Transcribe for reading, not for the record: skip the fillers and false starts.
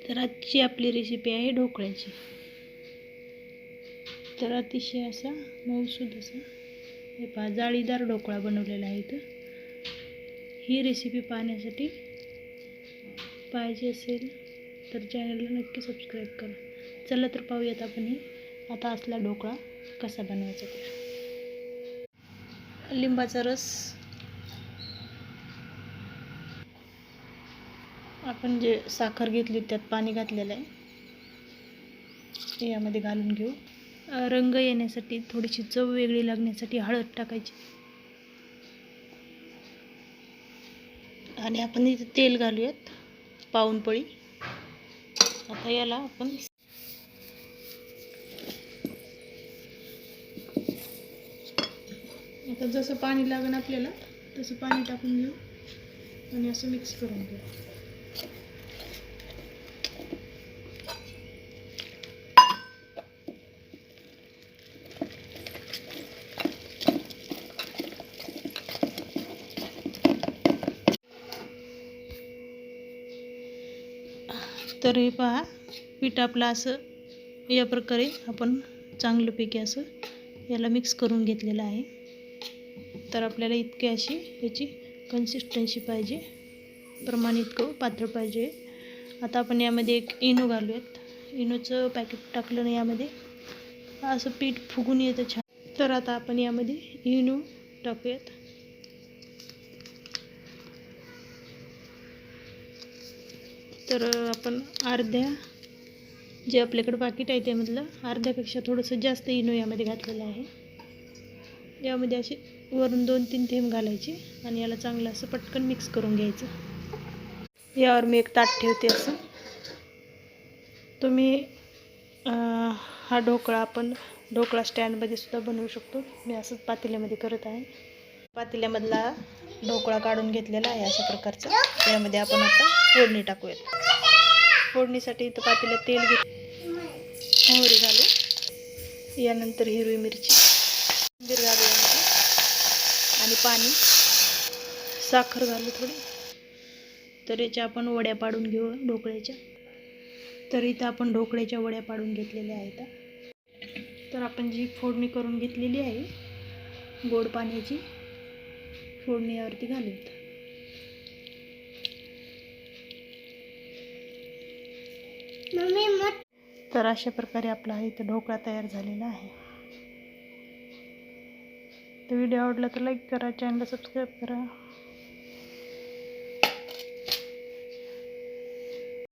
तर आजची आपली रेसिपी आहे ढोकळ्याची। तर अतिशय असा मऊसूद असा हे पहा जाळीदार ढोकळा बनवलेला आहे। इथं ही रेसिपी पाहण्यासाठी पाहिजे असेल तर चॅनलला नक्की सबस्क्राईब करा। चला तर पाहूयात आपण आता असला ढोकळा कसा बनवायचा ते। लिंबाचा रस आपण जे साखर घेतली त्यात पाणी घातलेलं आहे, यामध्ये घालून घेऊ। रंग येण्यासाठी थोडीशी चव वेगळी लागण्यासाठी हळद टाकायची आणि आपण इथे तेल घालूयात पाऊण पळी। आता याला आपण आता जसं पाणी लागेल आपल्याला तसं पाणी टाकून घेऊ आणि असं मिक्स करून घेऊ। तर हे पहा पीठ आपलं असं या प्रकारे आपण चांगल्यापैकी असं याला मिक्स करून घेतलेलं आहे। तर आपल्याला इतकी अशी याची कन्सिस्टन्सी पाहिजे, प्रमाण इतकं पातळ पाहिजे। आता आपण यामध्ये एक इनो घालूयात। इनोचं पॅकेट टाकलं ना यामध्ये असं पीठ फुगून येतं छान। तर आता आपण यामध्ये इनो टाकूयात। तर आपण अर्ध्या जे आपल्याकडे पाकिट आहे त्यामधलं अर्ध्यापेक्षा थोडंसं जास्त इनो यामध्ये घातलेलं आहे। यामध्ये असे वरून 2-3 थेंब घालायचे आणि याला चांगलं असं पटकन मिक्स करून घ्यायचं। यावर मी एक ताट ठेवते असं। तुम्ही हा ढोकळा आपण ढोकळा स्टँडमध्ये सुद्धा बनवू शकतो। मी असंच पातेल्यामध्ये करत आहे। पातेल्यामधला ढोकळा काढून घेतलेला आहे अशा प्रकारचा। त्यामध्ये आपण आता फोडणी टाकूयात। फोडणीसाठी इथं पातेल्यात तेल मोहरी घालू, यानंतर हिरवी मिरची घालू यामध्ये आणि पाणी, साखर घालू थोडी। तर याच्या आपण वड्या पाडून घेऊ ढोकळ्याच्या। तर इथं आपण ढोकळ्याच्या वड्या पाडून घेतलेल्या आहेत। तर आपण जी फोडणी करून घेतलेली आहे गोड पाण्याची फोडणी यावरती घालूयात। तर अशा प्रकारे आपला इथं ढोकळा तयार झालेला आहे। तर व्हिडिओ आवडला तर लाईक करा, चॅनलला सबस्क्राईब करा।